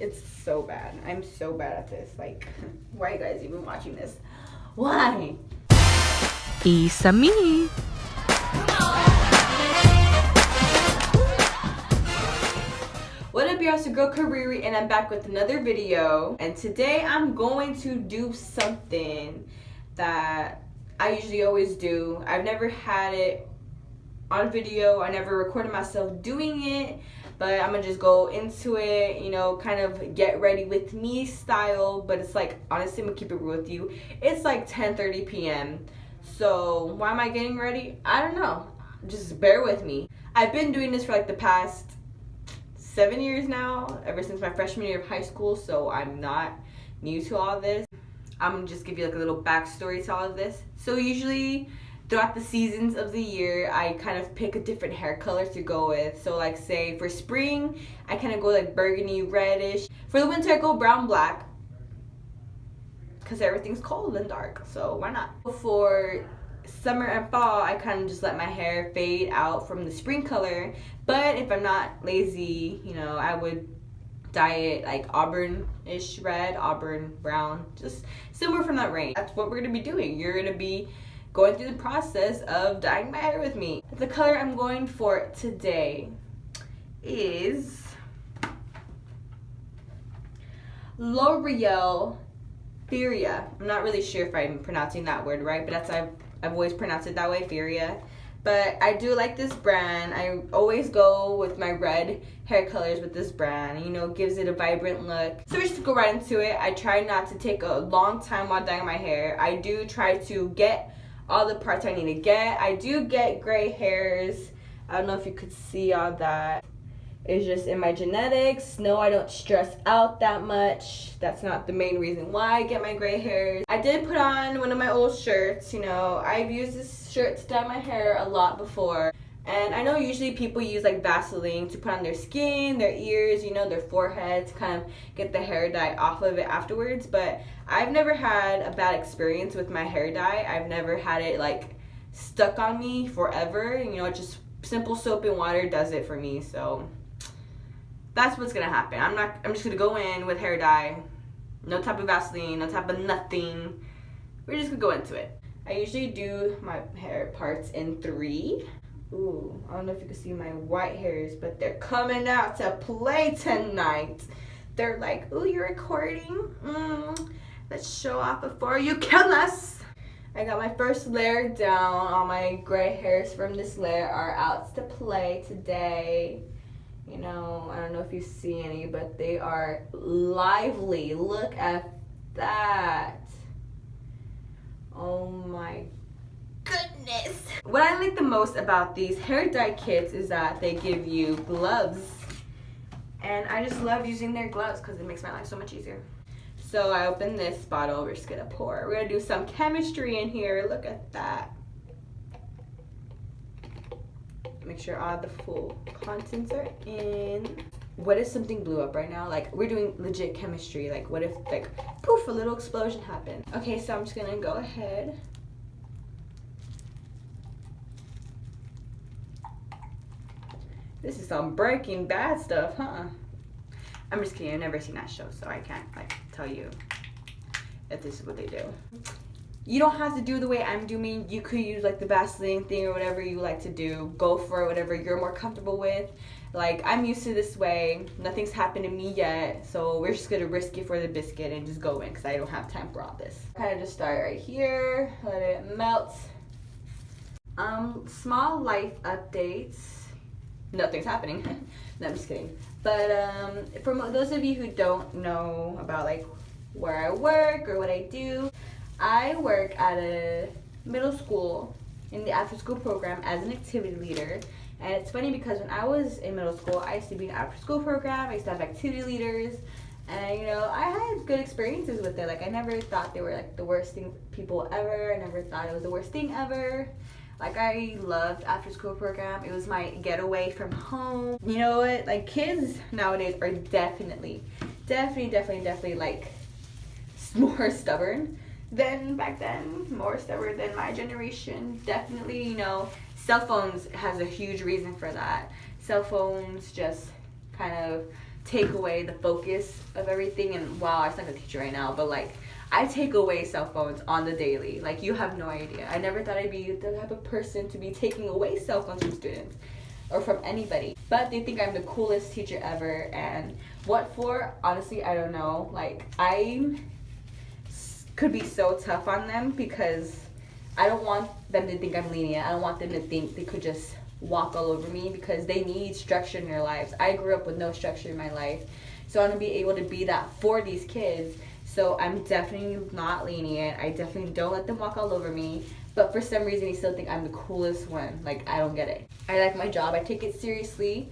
It's so bad. I'm so bad at this. Like, why are you guys even watching this? Why? Isa me. What up, y'all? It's your girl Kariri, and I'm back with another video. And today I'm going to do something that I usually always do. I've never had it on video. I never recorded myself doing it, but I'm gonna just go into it, you know, kind of get ready with me style. But it's like, honestly, I'm gonna keep it real with you. It's like 10:30 p.m. So why am I getting ready? I don't know. Just bear with me. I've been doing this for like the past 7 years now, ever since my freshman year of high school, so I'm not new to all this. I'm gonna just give you like a little backstory to all of this. So usually throughout the seasons of the year, I kind of pick a different hair color to go with. So like say for spring, I kind of go like burgundy, reddish. For the winter, I go brown, black, because everything's cold and dark, so why not? For summer and fall, I kind of just let my hair fade out from the spring color. But if I'm not lazy, you know, I would dye it like auburn-ish red, auburn brown, just somewhere from that range. That's what we're gonna be doing. You're gonna be going through the process of dyeing my hair with me. The color I'm going for today is L'Oreal Feria. I'm not really sure if I'm pronouncing that word right, but that's I've always pronounced it that way, Feria. But I do like this brand. I always go with my red hair colors with this brand. You know, it gives it a vibrant look. So we just go right into it. I try not to take a long time while dyeing my hair. I do try to get all the parts I need to get. I do get gray hairs. I don't know if you could see all that. It's just in my genetics. No, I don't stress out that much. That's not the main reason why I get my gray hairs. I did put on one of my old shirts. You know, I've used this shirt to dye my hair a lot before. And I know usually people use like Vaseline to put on their skin, their ears, you know, their forehead to kind of get the hair dye off of it afterwards. But I've never had a bad experience with my hair dye. I've never had it like stuck on me forever. You know, just simple soap and water does it for me. So that's what's gonna happen. I'm just gonna go in with hair dye. No type of Vaseline, no type of nothing. We're just gonna go into it. I usually do my hair parts in 3. Ooh, I don't know if you can see my white hairs, but they're coming out to play tonight. They're like, ooh, you're recording? Let's show off before you kill us. I got my first layer down. All my gray hairs from this layer are out to play today. You know, I don't know if you see any, but they are lively. Look at that. Oh my goodness. What I like the most about these hair dye kits is that they give you gloves. And I just love using their gloves because it makes my life so much easier. So I opened this bottle. We're just gonna pour. We're gonna do some chemistry in here. Look at that. Make sure all the full contents are in. What if something blew up right now? Like, we're doing legit chemistry. Like, what if, like, poof, a little explosion happened? Okay, so I'm just gonna go ahead. This is some Breaking Bad stuff, huh? I'm just kidding. I've never seen that show, so I can't, like, tell you if this is what they do. You don't have to do the way I'm doing. You could use like the Vaseline thing or whatever you like to do. Go for whatever you're more comfortable with. Like, I'm used to this way. Nothing's happened to me yet. So we're just gonna risk it for the biscuit and just go in because I don't have time for all this. Kind of just start right here. Let it melt. Small life updates. Nothing's happening. No, I'm just kidding. But for those of you who don't know about like where I work or what I do, I work at a middle school in the after school program as an activity leader. And it's funny because when I was in middle school, I used to be in an after school program. I used to have activity leaders. And, you know, I had good experiences with it. Like, I never thought they were, like, the worst people ever. I never thought it was the worst thing ever. Like, I loved after school program. It was my getaway from home. You know what? Like, kids nowadays are definitely, like, more stubborn than back then. More stubborn than my generation. Definitely, you know, cell phones has a huge reason for that. Cell phones just kind of take away the focus of everything. And wow, I'm not a teacher right now, but like I take away cell phones on the daily. Like you have no idea. I never thought I'd be the type of person to be taking away cell phones from students or from anybody. But they think I'm the coolest teacher ever, and what for? Honestly, I don't know. Like I could be so tough on them because I don't want them to think I'm lenient. I don't want them to think they could just walk all over me, because they need structure in their lives. I grew up with no structure in my life, so I want to be able to be that for these kids. So I'm definitely not lenient. I definitely don't let them walk all over me. But for some reason, they still think I'm the coolest one. Like, I don't get it. I like my job. I take it seriously.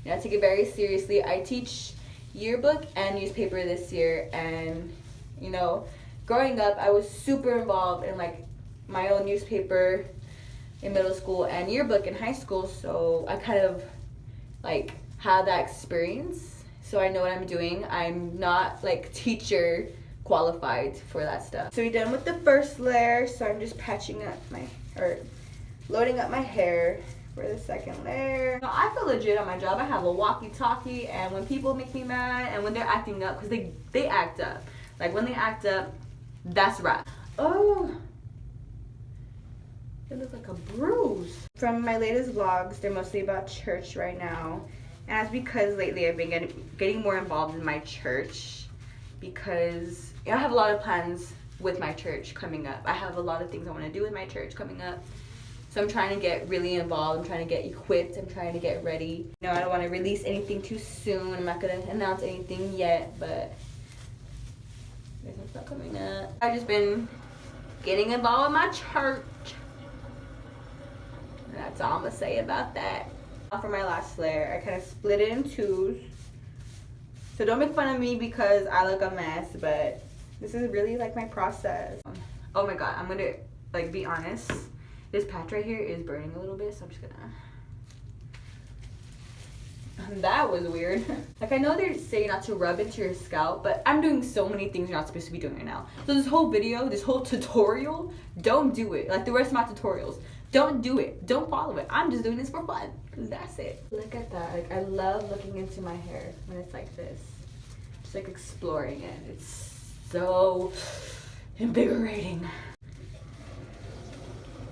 I take it very seriously. I teach yearbook and newspaper this year, and you know, growing up, I was super involved in like my own newspaper in middle school and yearbook in high school, so I kind of like had that experience, so I know what I'm doing. I'm not like teacher qualified for that stuff. So we're done with the first layer, so I'm just patching up loading up my hair for the second layer. No, I feel legit on my job. I have a walkie-talkie, and when people make me mad and when they're acting up, because they act up, like when they act up, that's right. Oh, it looks like a bruise. From my latest vlogs, they're mostly about church right now. And that's because lately I've been getting more involved in my church, because I have a lot of plans with my church coming up. I have a lot of things I want to do with my church coming up. So I'm trying to get really involved. I'm trying to get equipped. I'm trying to get ready. You know, I don't want to release anything too soon. I'm not going to announce anything yet, but there's some stuff coming up. I've just been getting involved with my church. That's all I'm gonna say about that. For my last layer, I kind of split it in twos. So don't make fun of me because I look a mess, but this is really like my process. Oh my god, I'm gonna like be honest. This patch right here is burning a little bit, so I'm just gonna. That was weird. Like, I know they say not to rub into your scalp, but I'm doing so many things you're not supposed to be doing right now. So this whole video, this whole tutorial, don't do it. Like the rest of my tutorials. Don't do it. Don't follow it. I'm just doing this for fun. That's it. Look at that. Like, I love looking into my hair when it's like this. Just like exploring it. It's so invigorating.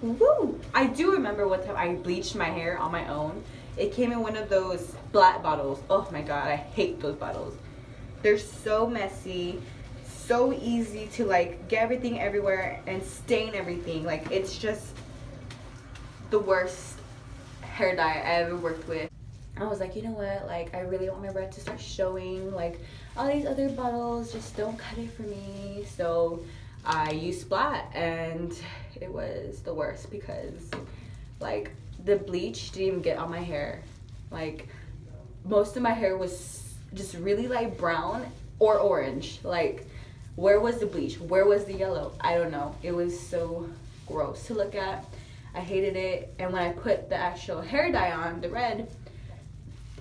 Woo! I do remember one time I bleached my hair on my own. It came in one of those black bottles. Oh my god, I hate those bottles. They're so messy, so easy to like get everything everywhere and stain everything. Like, it's just the worst hair dye I ever worked with. I was like, you know what, like I really want my red to start showing. Like, all these other bottles just don't cut it for me. So I used Splat, and it was the worst because like the bleach didn't even get on my hair. Like, most of my hair was just really like brown or orange. Like, where was the bleach? Where was the yellow? I don't know. It was so gross to look at. I hated it. And when I put the actual hair dye on, the red,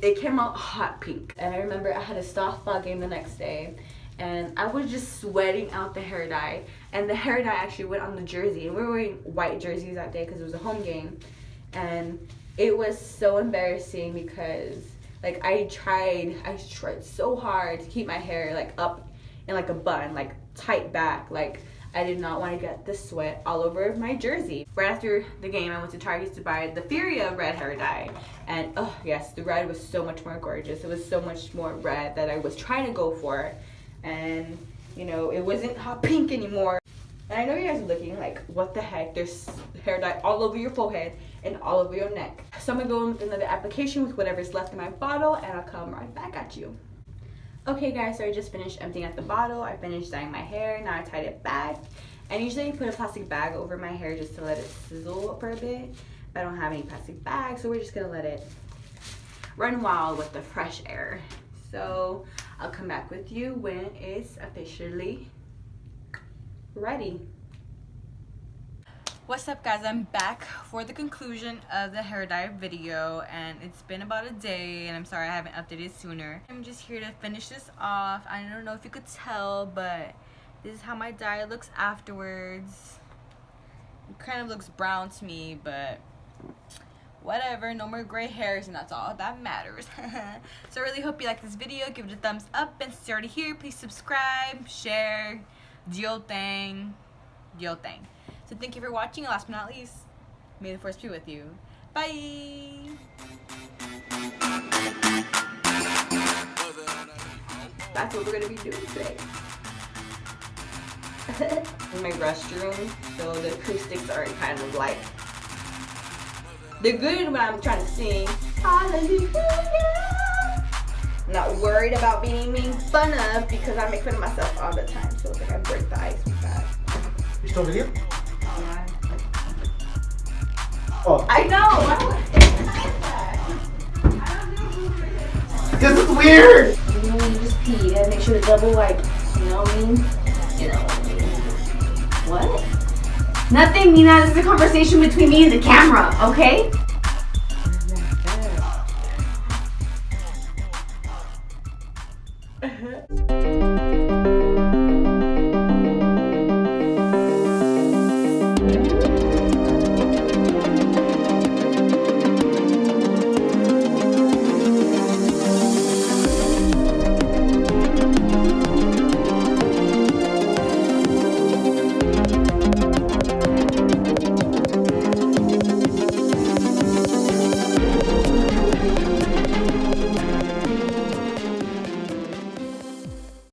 it came out hot pink. And I remember I had a softball game the next day, and I was just sweating out the hair dye. And the hair dye actually went on the jersey, and we were wearing white jerseys that day because it was a home game. And it was so embarrassing because like I tried so hard to keep my hair like up in like a bun, like tight back. Like, I did not want to get the sweat all over my jersey. Right after the game, I went to Target to buy the Furia red hair dye. And oh yes, the red was so much more gorgeous. It was so much more red that I was trying to go for. And you know, it wasn't hot pink anymore. And I know you guys are looking like, what the heck? There's hair dye all over your forehead and all over your neck. So I'm gonna go in with another application with whatever's left in my bottle, and I'll come right back at you. Okay guys, so I just finished emptying out the bottle. I finished dyeing my hair. Now I tied it back. And usually I put a plastic bag over my hair just to let it sizzle for a bit. But I don't have any plastic bags, so we're just gonna let it run wild with the fresh air. So I'll come back with you when it's officially ready. What's up guys, I'm back for the conclusion of the hair dye video, and it's been about a day, and I'm sorry I haven't updated sooner. I'm just here to finish this off. I don't know if you could tell, but this is how my dye looks afterwards. It kind of looks brown to me, but whatever, no more gray hairs, and that's all that matters. So I really hope you like this video. Give it a thumbs up, and since you're already here, please subscribe, share, do your thing. So thank you for watching, and last but not least, may the force be with you. Bye. That's what we're gonna be doing today. In my restroom, so the acoustics are kind of like, they're good when I'm trying to sing. Hallelujah. I'm not worried about being made fun of because I make fun of myself all the time. So it's like I break the ice with that. You still video? Yeah. Oh. I know. This is weird. You know when you just pee, you gotta make sure to double wipe. You know what I mean? You know what I mean? What? Nothing, Nina. This is a conversation between me and the camera, okay?